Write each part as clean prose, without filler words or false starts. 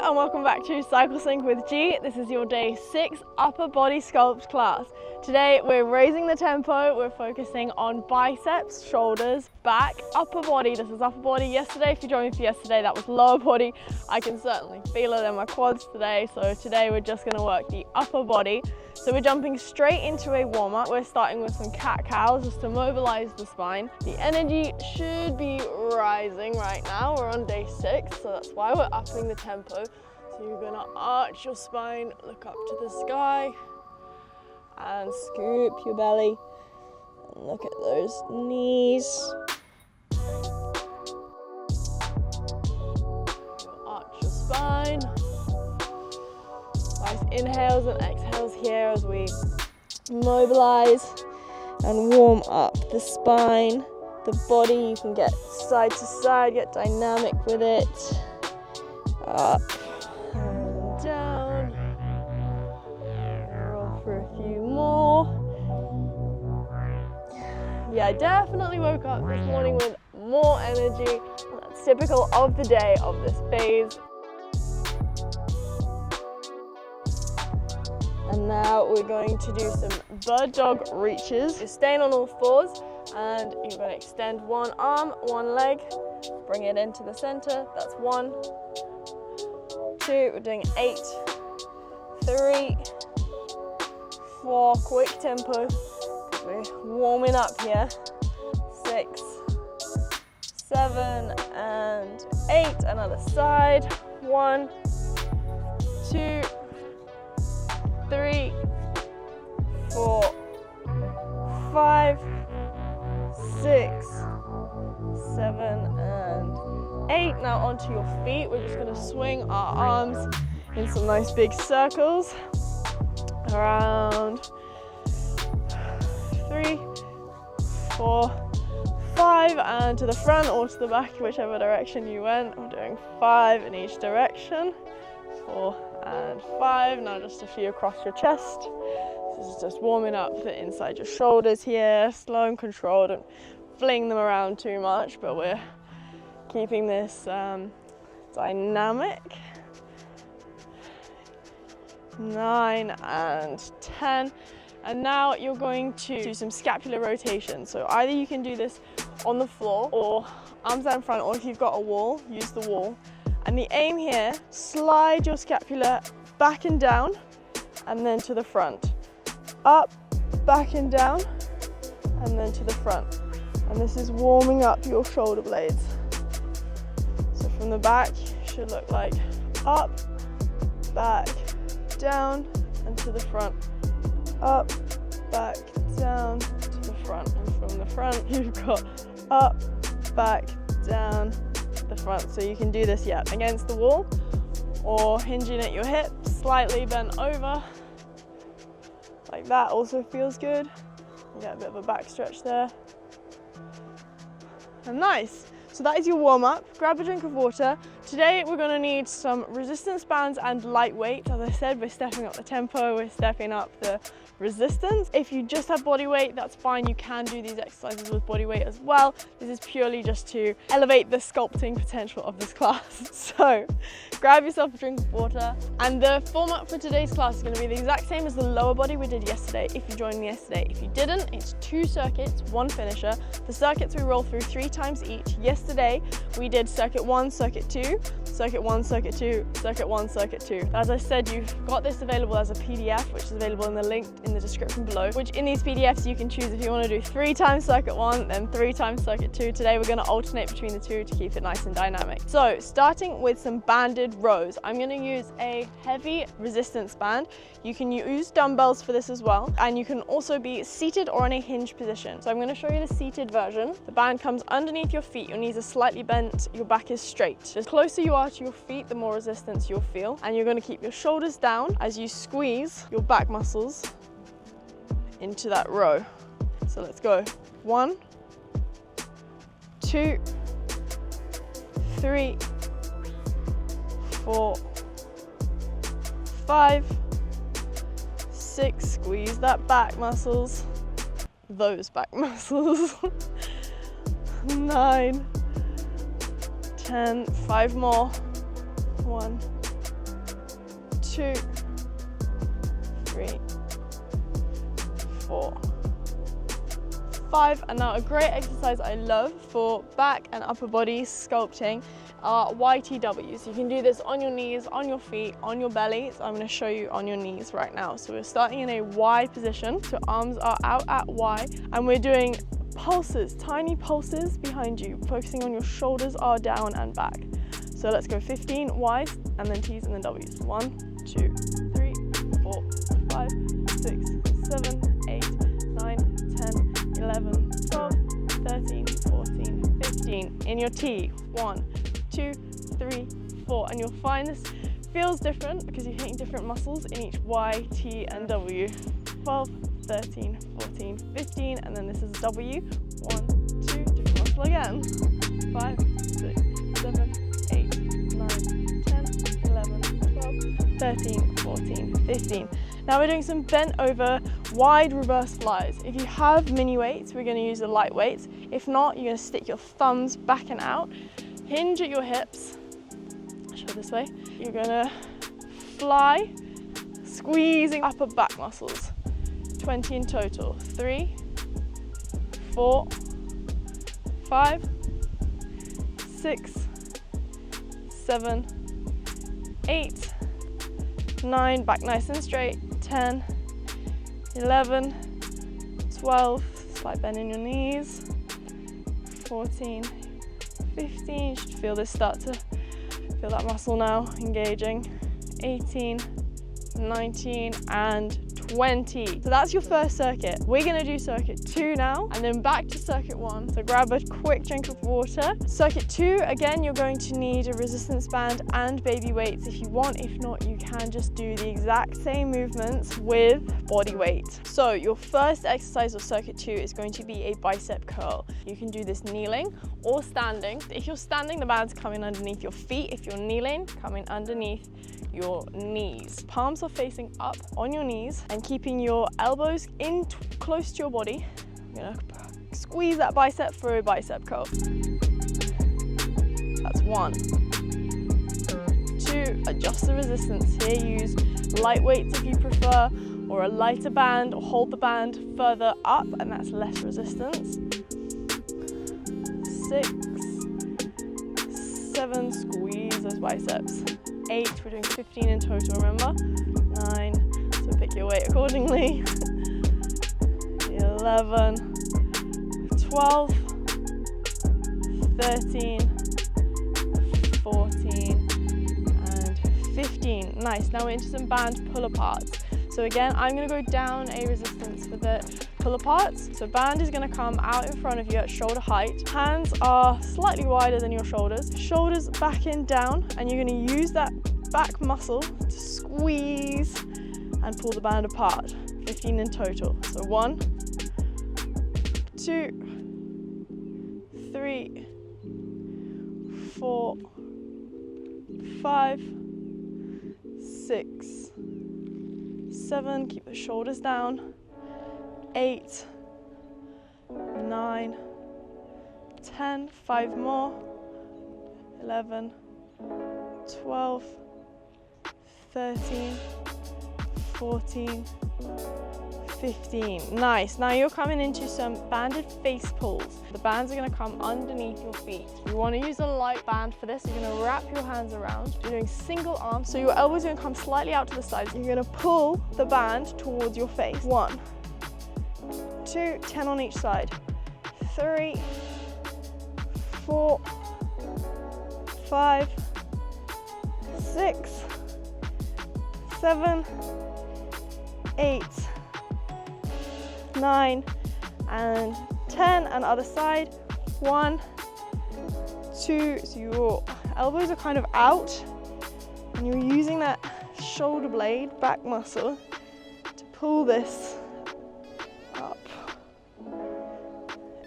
and welcome back to Cycle Sync with G. This is your day 6 upper body sculpt class. Today we're raising the tempo, we're focusing on biceps, shoulders, back, upper body. This is upper body. Yesterday, if you joined me for yesterday, that was lower body. I can certainly feel it in my quads today. So today we're just gonna work the upper body. So we're jumping straight into a warm-up. We're starting with some cat-cows just to mobilize the spine. The energy should be rising right now. We're on day 6, so that's why we're upping the tempo. So you're gonna arch your spine, look up to the sky, and scoop your belly. And look at those knees. You'll arch your spine. Nice inhales and exhales here as we mobilize and warm up the spine, the body. You can get side to side, get dynamic with it. Up and down. Roll for a few more. Yeah, I definitely woke up this morning with more energy. That's typical of the day of this phase. And now we're going to do some bird dog reaches. You're staying on all fours and you're going to extend one arm, one leg, bring it into the center. That's 1, 2, we're doing 8, 3, 4, quick tempo. We're warming up here. 6, 7, and 8. Another side. 1, 2, 3, 4, 5, 6, 7, and 8. Now onto your feet. We're just going to swing our arms in some nice big circles around 3, 4, 5, and to the front or to the back, whichever direction you went. We're doing 5 in each direction. 4 and 5. Now just a few across your chest. This is just warming up the inside your shoulders here, slow and controlled. Don't fling them around too much, but we're keeping this dynamic. 9 and 10. And now you're going to do some scapular rotation. So either you can do this on the floor or arms out in front, or if you've got a wall, use the wall. And the aim here, slide your scapula back and down, and then to the front. Up, back and down, and then to the front. And this is warming up your shoulder blades. So from the back, should look like up, back, down, and to the front. Up, back, down, to the front. And from the front, you've got up, back, down, the front. So you can do this, yeah, against the wall or hinging at your hips, slightly bent over. Like that also feels good. You get a bit of a back stretch there. And nice. So that is your warm up. Grab a drink of water. Today we're going to need some resistance bands and light weight. As I said, we're stepping up the tempo, we're stepping up the resistance. If you just have body weight, that's fine. You can do these exercises with body weight as well. This is purely just to elevate the sculpting potential of this class. So grab yourself a drink of water. And the format for today's class is going to be the exact same as the lower body we did yesterday, if you joined me yesterday. If you didn't, it's 2 circuits, 1 finisher. The circuits we roll through 3 times each. Yesterday we did circuit 1, circuit 2, circuit 1, circuit 2, circuit 1, circuit 2. As I said, you've got this available as a PDF, which is available in the link in the description below, which in these PDFs you can choose if you want to do 3 times circuit 1, then 3 times circuit 2. Today we're going to alternate between the 2 to keep it nice and dynamic. So starting with some banded rows, I'm going to use a heavy resistance band. You can use dumbbells for this as well, and you can also be seated or in a hinge position. So I'm going to show you the seated version. The band comes underneath your feet, your knees are slightly bent, your back is straight. The closer you are to your feet, the more resistance you'll feel, and you're going to keep your shoulders down as you squeeze your back muscles into that row. So let's go. 1, 2, 3, 4, 5, 6, squeeze that back muscles, those back muscles. 9, 10, 5 more. 1, 2, 3, 4, 5. And now a great exercise I love for back and upper body sculpting are YTWs. You can do this on your knees, on your feet, on your belly. So I'm going to show you on your knees right now. So we're starting in a Y position. So arms are out at Y, and we're doing pulses, tiny pulses behind you, focusing on your shoulders are down and back. So let's go 15 Ys and then Ts and then Ws. 1, 2, 3, 4, 5, 6, 7, 8, 9, 10, 11, 12, 13, 14, 15. In your T, 1, 2, 3, 4. And you'll find this feels different because you're hitting different muscles in each Y, T, and W. 12, 13, 14, 15, and then this is W. 1, 2, different muscle again. 5, 6, 7, 8, 9, 10, 11, 12, 13, 14, 15. Now we're doing some bent over wide reverse flies. If you have mini weights, we're going to use the light weights. If not, you're going to stick your thumbs back and out, hinge at your hips. Show this way. You're going to fly, squeezing upper back muscles. 20 in total. 3, 4, 5, 6, 7, 8, 9, back nice and straight. 10, 11, 12, slight bend in your knees. 14, 15, you should feel this start to feel that muscle now engaging. 18, 19, and 20. So that's your first circuit. We're going to do circuit 2 now, and then back to circuit 1. So grab a quick drink of water. Circuit 2, again, you're going to need a resistance band and baby weights if you want. If not, you can just do the exact same movements with body weight. So your first exercise of circuit 2 is going to be a bicep curl. You can do this kneeling or standing. If you're standing, the band's coming underneath your feet. If you're kneeling, coming underneath your knees. Palms are facing up on your knees and keeping your elbows in close to your body. You're gonna squeeze that bicep for a bicep curl. That's 1. 2, adjust the resistance here. Use light weights if you prefer, or a lighter band, or hold the band further up, and that's less resistance. 6, 7, squeeze those biceps. 8, we're doing 15 in total, remember? 9, so pick your weight accordingly. 11, 12, 13, 14, and 15. Nice, now we're into some band pull aparts. So again, I'm going to go down a resistance for the pull aparts. So band is going to come out in front of you at shoulder height. Hands are slightly wider than your shoulders. Shoulders back and down, and you're going to use that back muscle to squeeze and pull the band apart. 15 in total. So 1, 2, 3, 4, 5, 6, 7, keep the shoulders down. 8, 9, 10, 5 more. 11, 12, 13, 14, 15. Nice. Now you're coming into some banded face pulls. The bands are going to come underneath your feet. You want to use a light band for this. You're going to wrap your hands around. You're doing single arm, so your elbows are going to come slightly out to the sides. You're going to pull the band towards your face. 1, 2, 10 on each side. 3, 4, 5, 6, 7, 8, 9, and 10, and other side. 1, 2, so your elbows are kind of out, and you're using that shoulder blade, back muscle, to pull this up.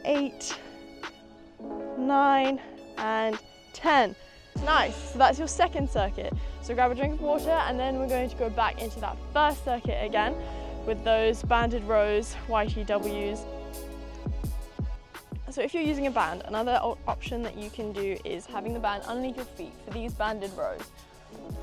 8, 9, and 10. Nice, so that's your second circuit. So grab a drink of water, and then we're going to go back into that first circuit again with those banded rows, YTWs. So if you're using a band, another option that you can do is having the band underneath your feet for these banded rows.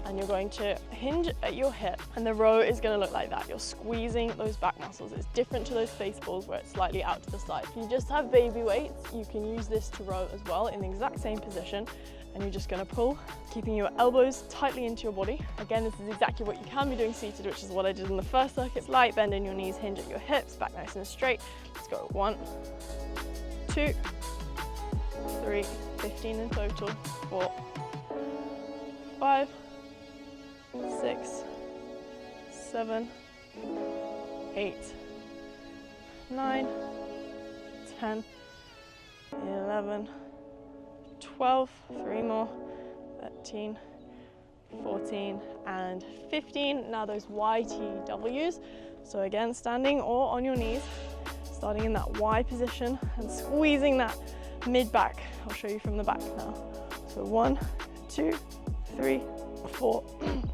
and you're going to hinge at your hip, and the row is going to look like that. You're squeezing those back muscles. It's different to those face pulls where it's slightly out to the side. If you just have baby weights, you can use this to row as well in the exact same position, and you're just going to pull, keeping your elbows tightly into your body. Again, this is exactly what you can be doing seated, which is what I did in the first circuit. Slight bend in your knees, hinge at your hips, back nice and straight. Let's go. 1, 2, 3, 15 in total, 4, 5, 6, 7, 8, 9, 10, 11, 12, 3 more, 13, 14, and 15. Now those YTWs. So again, standing or on your knees, starting in that Y position and squeezing that mid back. I'll show you from the back now. So 1, 2, 3, 4,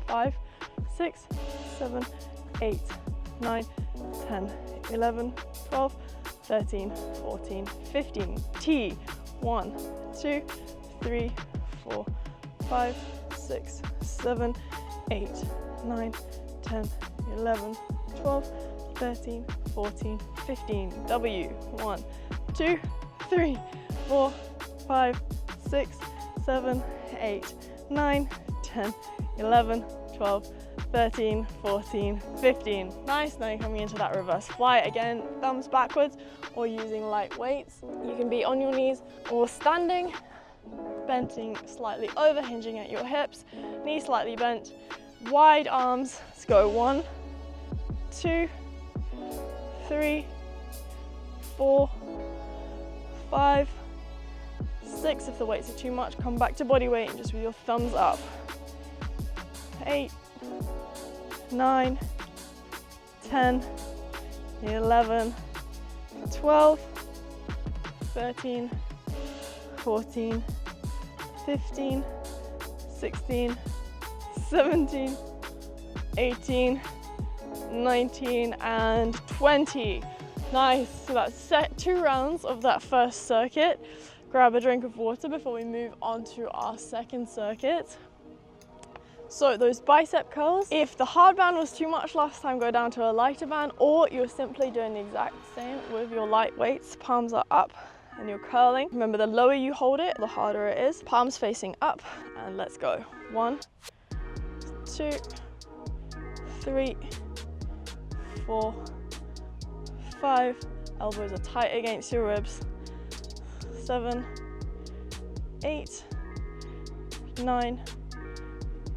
5, 6, 7, 8, 9, 10, 11, 12, 13, 14, 15. T. 1, 2, 3, 4, 5, 6, 7, 8, 9, 10, 11, 12, 13, 14, 15. W. 1, 2, 3, 4, 5, 6, 7, 8, 9, 10, 11, 12, 13, 14, 15. Nice. Now you're coming into that reverse fly. Again, thumbs backwards or using light weights. You can be on your knees or standing, bending slightly over, hinging at your hips, knees slightly bent, wide arms. Let's go. 1, 2, 3, 4, 5, 6. If the weights are too much, come back to body weight and just with your thumbs up. 8, 9, 10, 11, 12, 13, 14, 15, 16, 17, 18, 19, and 20. Nice. So that's set 2 rounds of that first circuit. Grab a drink of water before we move on to our second circuit. So those bicep curls, if the hard band was too much last time, go down to a lighter band, or you're simply doing the exact same with your light weights. Palms are up and you're curling. Remember, the lower you hold it, the harder it is. Palms facing up, and let's go. 1, 2, 3, 4, 5. Elbows are tight against your ribs. 7, 8, 9,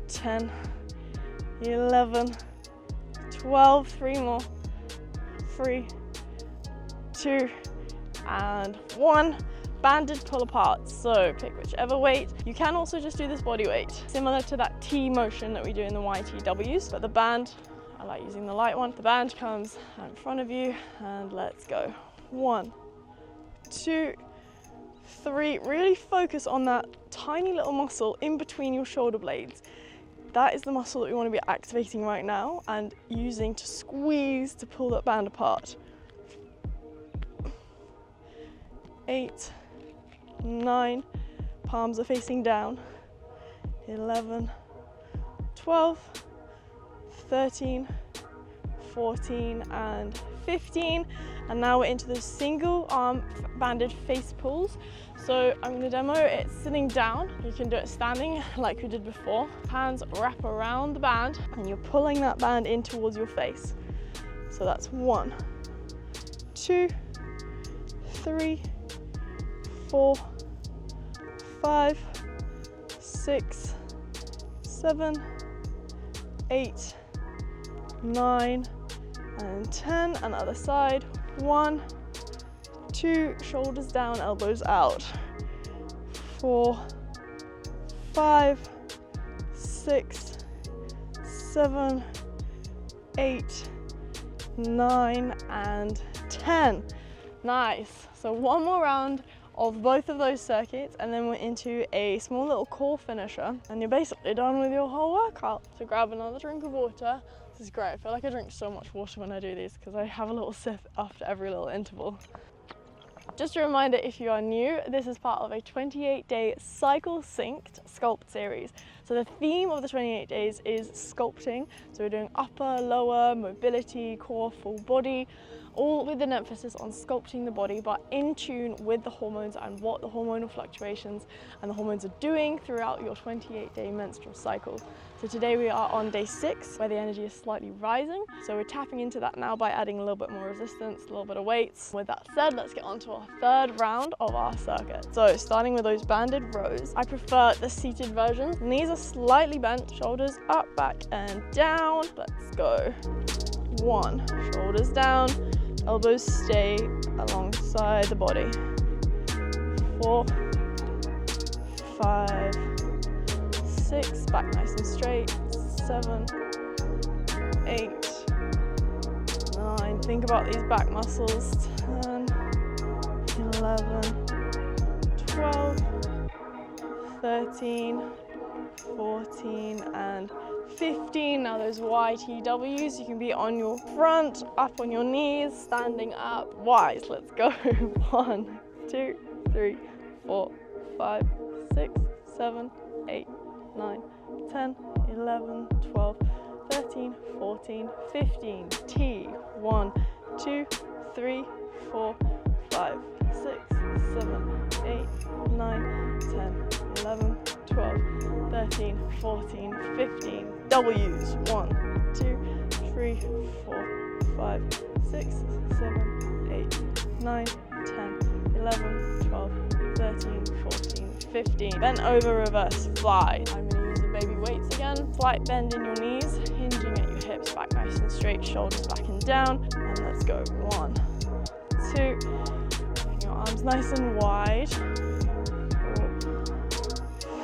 10, 11, 12, 3 more, 3, 2, and 1. Banded pull apart, so pick whichever weight. You can also just do this body weight, similar to that T motion that we do in the YTWs, but the band, I like using the light one. The band comes in front of you, and let's go. 1, 2, 3, really focus on that tiny little muscle in between your shoulder blades. That is the muscle that we want to be activating right now and using to squeeze to pull that band apart. 8, 9, palms are facing down. 11, 12, 13, 14, and 15. And now we're into the single arm banded face pulls. So I'm going to demo it sitting down. You can do it standing like we did before. Hands wrap around the band and you're pulling that band in towards your face. So that's 1, 2, 3, 4, 5, 6, 7, 8, 9, and 10. And other side. 1, 2, shoulders down, elbows out. 4, 5, 6, 7, 8, 9, and 10. Nice. So one more round of both of those circuits, and then we're into a small little core finisher, and you're basically done with your whole workout. So grab another drink of water. This is great. I feel like I drink so much water when I do these because I have a little sip after every little interval. Just a reminder, if you are new, this is part of a 28-day Cycle-Synced SCULPT Series. So the theme of the 28 days is sculpting. So we're doing upper, lower, mobility, core, full body, all with an emphasis on sculpting the body, but in tune with the hormones and what the hormonal fluctuations and the hormones are doing throughout your 28-day menstrual cycle. So today we are on day 6, where the energy is slightly rising. So we're tapping into that now by adding a little bit more resistance, a little bit of weights. With that said, let's get on to our third round of our circuit. So starting with those banded rows, I prefer the seated version. Knees are slightly bent, shoulders up, back and down. Let's go. 1, shoulders down, elbows stay alongside the body. 4, 5, 6, back nice and straight. 7, 8, 9. Think about these back muscles. 10, 11, 12, 13, 14, and 15. Now those YTWs, you can be on your front, up on your knees, standing up, wise. Let's go. 1, 2, 3, 4, 5, 6, 7, 8, 9, 10, 11, 12, 13, 14, 15. T. 1, 2, 3, 4, 5, 6, 7, 8, 9, 10, 11, 12, 13, 14, 15. W's. 1, 2, 3, 4, 5, 6, 7, 8, 9, 10, 11, 12, 13, 14, 15. Bent over, reverse, fly. I'm going to use the baby weights again. Slight bend in your knees, hinging at your hips, back nice and straight, shoulders back and down. And let's go. 1, 2, your arms nice and wide. 4,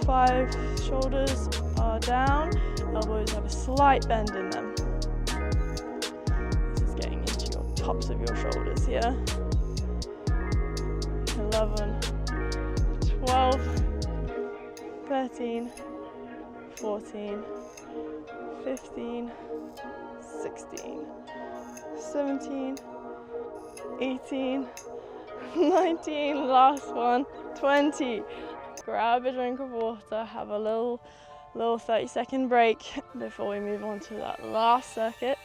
5, shoulders are down, elbows have a slight bend in them. This is getting into your tops of your shoulders here. 11, 12, 13, 14, 15, 16, 17, 18, 19, last one, 20. Grab a drink of water, have a little 30-second break before we move on to that last circuit.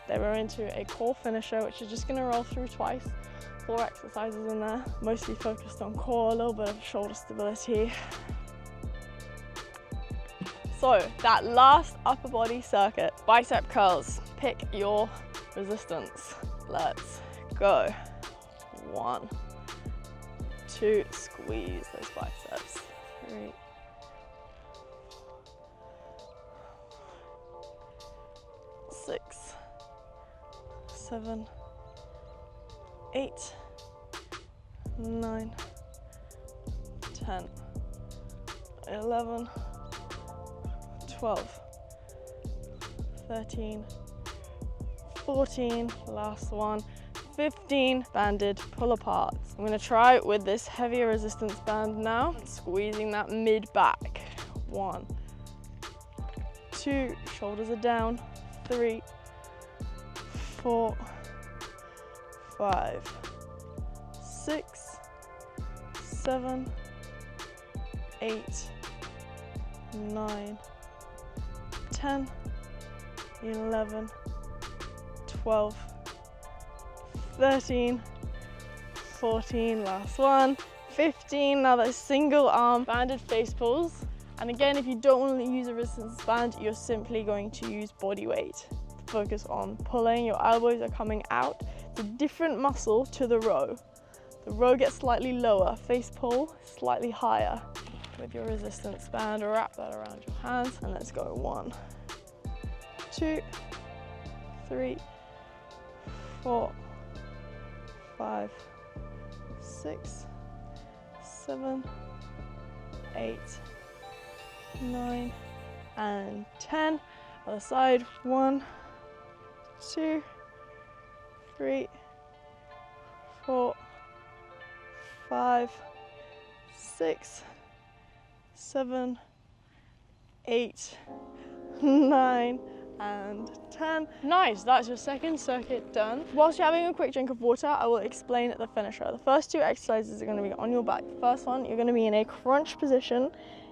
Then we're into a core finisher, which is just going to roll through twice. 4 exercises in there, mostly focused on core, a little bit of shoulder stability. So that last upper body circuit, bicep curls, pick your resistance. Let's go. 1, 2, squeeze those biceps. 3, 6, 7, 8, 9, 10, 11, 12, 13, 14, last one, 15, banded pull aparts. I'm going to try with this heavier resistance band now, squeezing that mid back. 1, 2, shoulders are down. 3, 4, 5, 6, 7, 8, 9, 10, 11, 12, 13, 14, last one, 15. Now those single arm banded face pulls. And again, if you don't want to use a resistance band, you're simply going to use body weight. Focus on pulling, your elbows are coming out. It's a different muscle to the row. The row gets slightly lower, face pull slightly higher. With your resistance band, wrap that around your hands and let's go. 1, 2, 3, 4, 5, 6, 7, 8, 9, and 10. Other side. 1, 2, 3, 4, 5, 6, 7, 8, 9, and 10. Nice, that's your second circuit done. Whilst you're having a quick drink of water, I will explain the finisher. The first 2 exercises are going to be on your back. The first one, you're going to be in a crunch position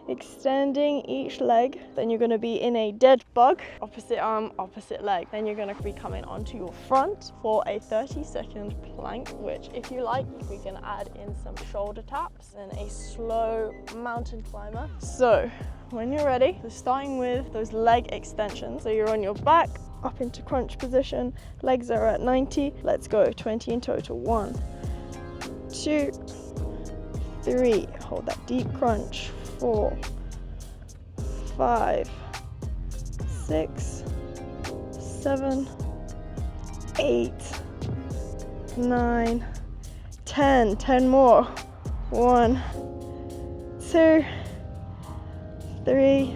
extending each leg. Then you're going to be in a dead bug, opposite arm, opposite leg. Then you're going to be coming onto your front for a 30-second plank, which if you like, we can add in some shoulder taps and a slow mountain climber. So when you're ready, so starting with those leg extensions. So you're on your back, up into crunch position, legs are at 90. Let's go, 20 in total. 1, 2, 3, hold that deep crunch. 4, 5, 6, 7, 8, 9, 10. 10 more. 1, 2, 3,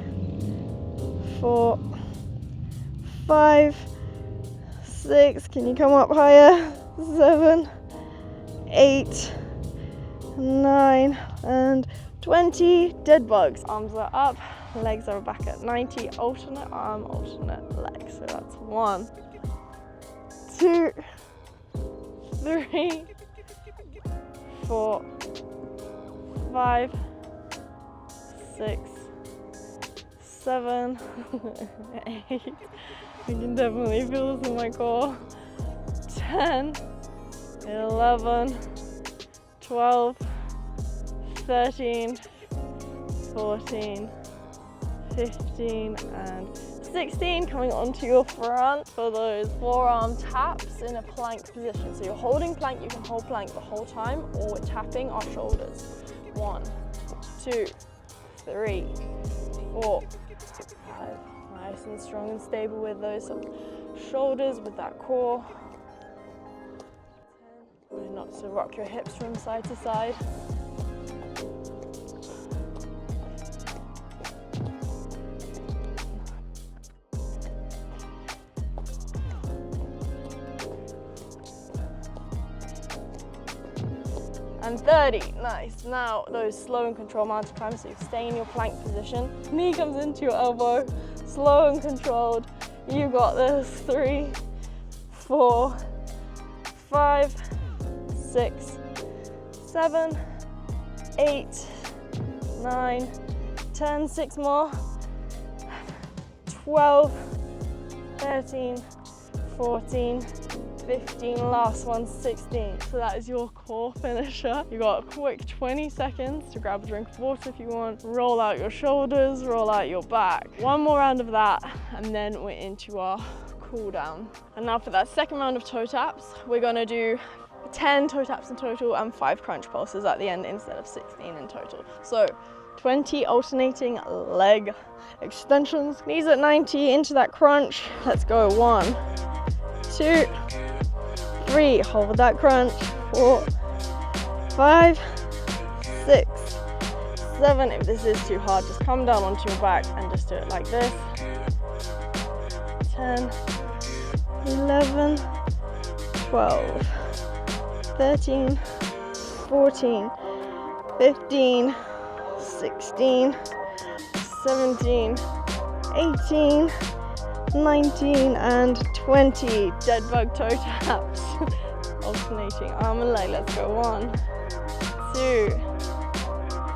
4, 5, 6. Can you come up higher? 7, 8, 9, and 20. Dead bugs. Arms are up, legs are back at 90. Alternate arm, alternate leg. So that's 1, 2, 3, 4, 5, 6, 7, 8. I can definitely feel this in my core. 10, 11, 12, 13, 14, 15, and 16. Coming onto your front for those forearm taps in a plank position. So you're holding plank, you can hold plank the whole time, or we're tapping our shoulders. 1, 2, 3, 4, 5. Nice and strong and stable with those shoulders, with that core. 10. Not to rock your hips from side to side. And 30, nice. Now those slow and controlled mountain climbs, so you stay in your plank position. Knee comes into your elbow, slow and controlled. You got this. 3, 4, 5, 6, 7, 8, 9, 10, 6 more, 12, 13, 14, 15, last one, 16. So that is your core finisher. You got a quick 20 seconds to grab a drink of water if you want. Roll out your shoulders, roll out your back. One more round of that, and then we're into our cool down. And now for that second round of toe taps, we're gonna do 10 toe taps in total and 5 crunch pulses at the end instead of 16 in total. So 20 alternating leg extensions, knees at 90 into that crunch. Let's go. 1, 2, 3, hold that crunch. 4, 5, 6, 7. If this is too hard, just come down onto your back and just do it like this. 10, 11, 12, 13, 14, 15, 16, 17, 18, 19, and 20. Dead bug toe taps. Alternating arm and leg. Let's go. 1, 2,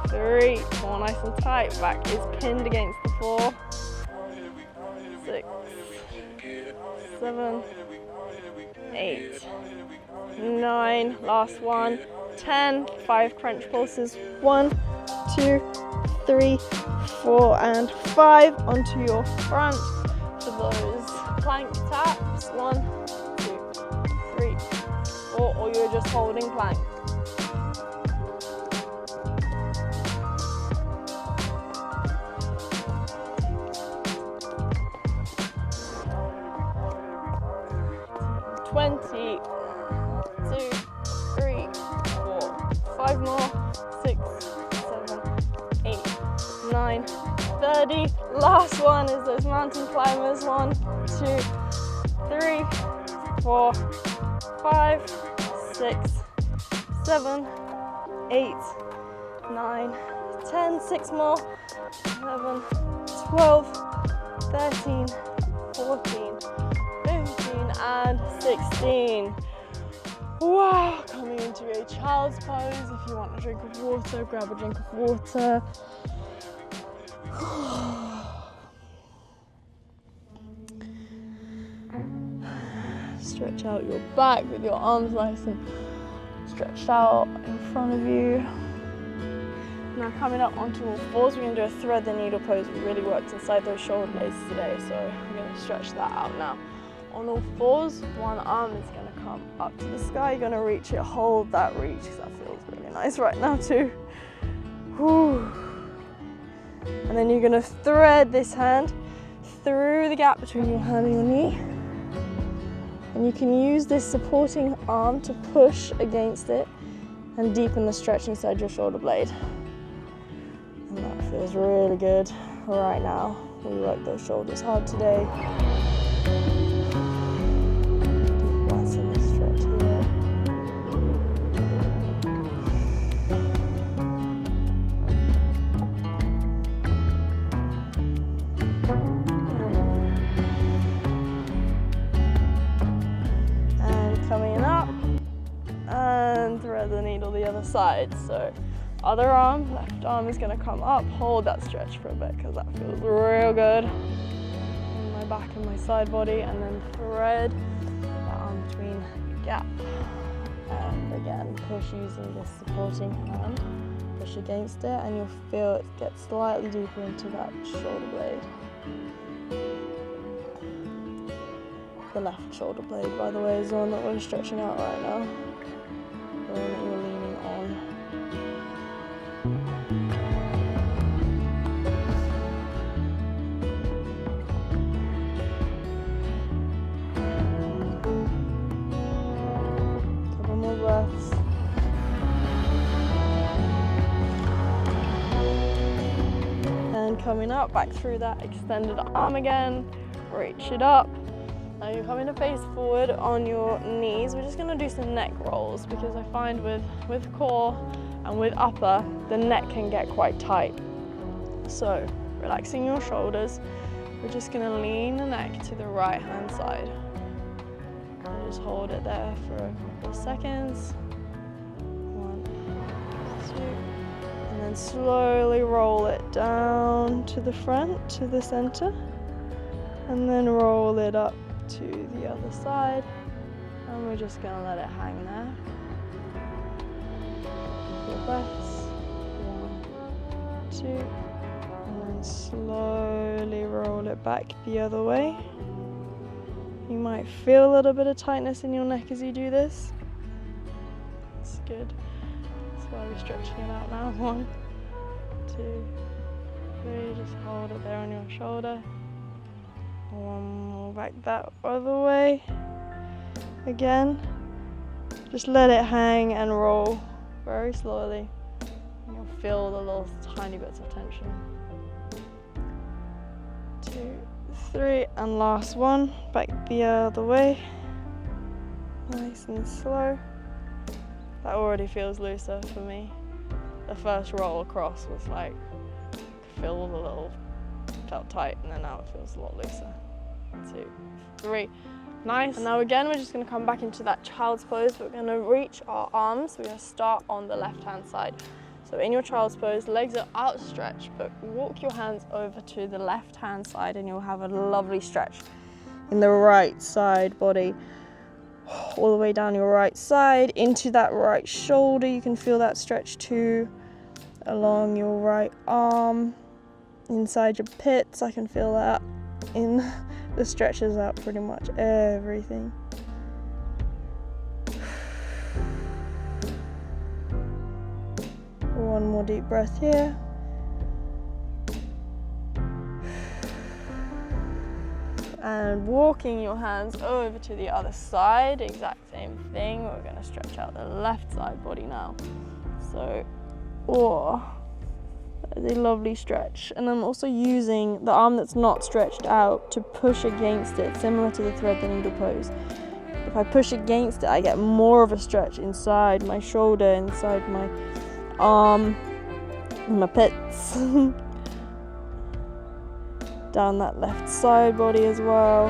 3. Core nice and tight. Back is pinned against the floor. 6, 7, 8, 9. Last one. 10. 5 crunch pulses. 1, 2, 3, 4, and 5. Onto your front for those plank taps. 1, 2, 3, 4, or you're just holding plank. Twenty, 2, 3, 4, 5 more. 6, 7, 8, 9, 30. Last one is those mountain climbers. 1, 2, 3, 4, 5, 6, 7, 8, 9, 10. 6 more. 11, 12, 13, 14, 15, and 16. Wow, coming into a child's pose. If you want a drink of water, grab a drink of water. Stretch out your back with your arms nice and stretched out in front of you. Now coming up onto all fours, we're going to do a thread the needle pose. We really worked inside those shoulder blades today, so we're going to stretch that out now. On all fours, one arm is going to come up to the sky. You're going to reach it, hold that reach, because that feels really nice right now too. Whew. And then you're going to thread this hand through the gap between your hand and your knee. And you can use this supporting arm to push against it and deepen the stretch inside your shoulder blade. And that feels really good right now. We worked those shoulders hard today. Deep breaths in this stretch here. And coming up, and thread the needle the other side. So other arm, left arm is going to come up, hold that stretch for a bit because that feels real good in my back and my side body, and then thread that arm between gap. And again, push using this supporting hand, push against it, and you'll feel it get slightly deeper into that shoulder blade. The left shoulder blade, by the way, is the one that we're stretching out right now. The one that you're leaning on. Couple more breaths. And coming up, back through that extended arm again. Reach it up. Now you're coming to face forward on your knees. We're just going to do some neck rolls because I find with core and with upper, the neck can get quite tight. So relaxing your shoulders, we're just going to lean the neck to the right hand side. And just hold it there for a couple of seconds. 1, 2, and then slowly roll it down to the front, to the center, and then roll it up to the other side, and we're just going to let it hang there. Couple breaths, 1, 2, and then slowly roll it back the other way. You might feel a little bit of tightness in your neck as you do this. That's good. That's why we're stretching it out now. 1, 2, 3, just hold it there on your shoulder. One more back that other way. Again, just let it hang and roll very slowly. And you'll feel the little tiny bits of tension. 2, 3, and last one. Back the other way. Nice and slow. That already feels looser for me. The first roll across was like, feel the little, felt tight, and then now it feels a lot looser. 2, 3, nice. And now again, we're just going to come back into that child's pose. We're going to reach our arms. We're going to start on the left hand side. So in your child's pose, legs are outstretched, but walk your hands over to the left hand side and you'll have a lovely stretch in the right side body. All the way down your right side into that right shoulder. You can feel that stretch too. Along your right arm, inside your pits. I can feel that in the stretches out pretty much everything. One more deep breath here. And walking your hands over to the other side, exact same thing. We're going to stretch out the left side body now. So, that is a lovely stretch. And I'm also using the arm that's not stretched out to push against it, similar to the thread the needle pose. If I push against it, I get more of a stretch inside my shoulder, inside my arm, my pits. Down that left side body as well.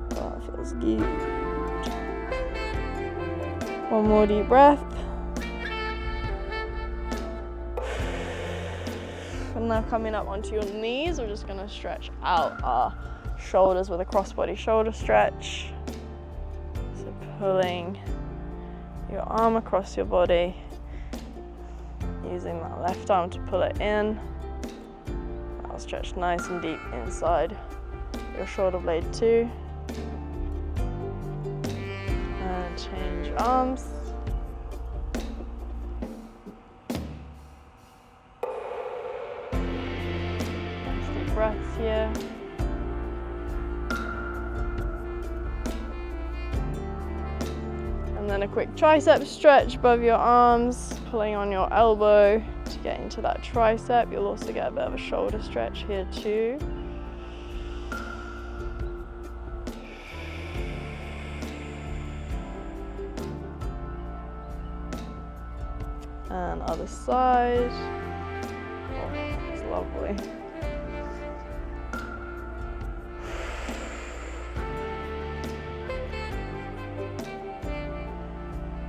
That feels good. One more deep breath. now coming up onto your knees, we're just gonna stretch out our shoulders with a crossbody shoulder stretch. So pulling your arm across your body, using that left arm to pull it in. That'll stretch nice and deep inside your shoulder blade too. And change arms. Nice deep breaths here. And then a quick tricep stretch above your arms, pulling on your elbow to get into that tricep. You'll also get a bit of a shoulder stretch here too. And other side. Oh, that's lovely.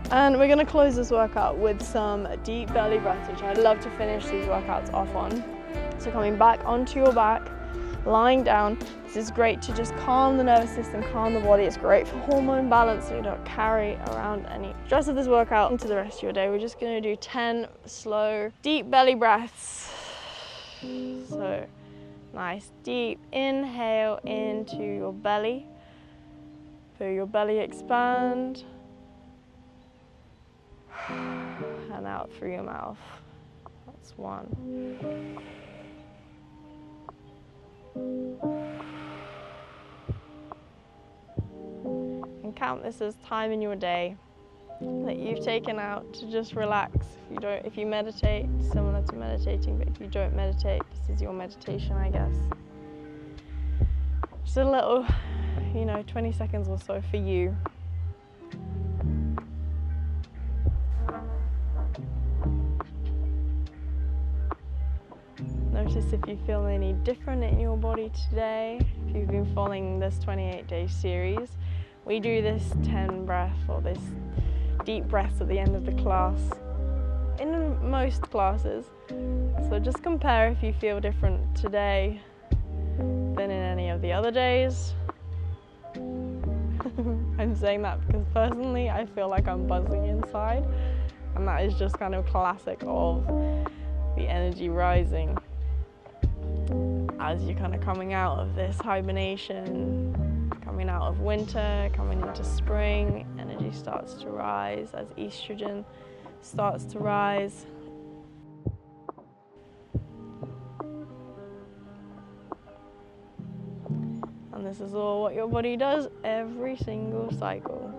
And we're going to close this workout with some deep belly breaths, which I love to finish these workouts off on. So coming back onto your back, lying down. This is great to just calm the nervous system, calm the body. It's great for hormone balance, so you don't carry around any stress of this workout into the rest of your day. We're just going to do 10 slow, deep belly breaths. So nice deep inhale into your belly. Feel your belly expand. And out through your mouth. That's one. And count this as time in your day that you've taken out to just relax. If you meditate, similar to meditating, but if you don't meditate, this is your meditation, I guess. Just a little, 20 seconds or so for you. Notice if you feel any different in your body today. If you've been following this 28-day series, we do this 10 breath or this deep breaths at the end of the class in most classes. So just compare if you feel different today than in any of the other days. I'm saying that because personally I feel like I'm buzzing inside, and that is just kind of classic of the energy rising. As you're kind of coming out of this hibernation, coming out of winter, coming into spring, energy starts to rise as estrogen starts to rise. And this is all what your body does every single cycle.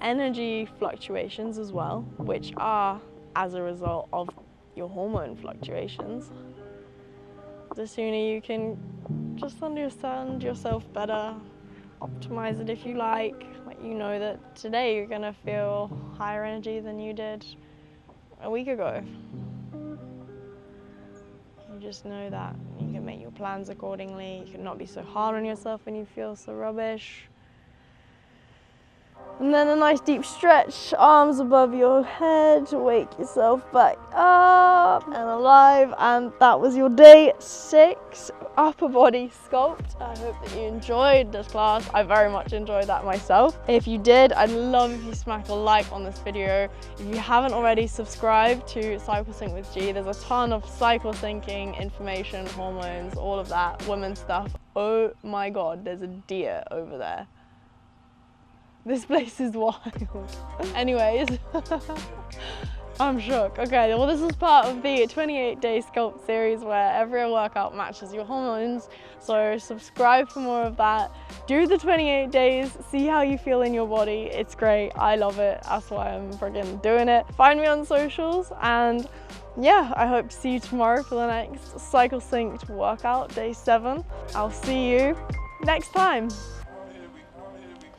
Energy fluctuations as well, which are as a result of your hormone fluctuations. The sooner you can just understand yourself better, optimize it if you like, let you know that today you're gonna feel higher energy than you did a week ago. You just know that. You can make your plans accordingly. You can not be so hard on yourself when you feel so rubbish. And then a nice deep stretch, arms above your head, wake yourself back up and alive. And that was your day 6 upper body sculpt. I hope that you enjoyed this class. I very much enjoyed that myself. If you did, I'd love if you smack a like on this video. If you haven't already subscribed to Cycle-Synced with G, there's a ton of cycle syncing information, hormones, all of that, women's stuff. Oh my God, there's a deer over there. This place is wild. Anyways, I'm shook. Okay, well this is part of the 28-day sculpt series where every workout matches your hormones. So subscribe for more of that. Do the 28 days, see how you feel in your body. It's great, I love it. That's why I'm friggin' doing it. Find me on socials, and yeah, I hope to see you tomorrow for the next Cycle-Synced workout, day 7. I'll see you next time.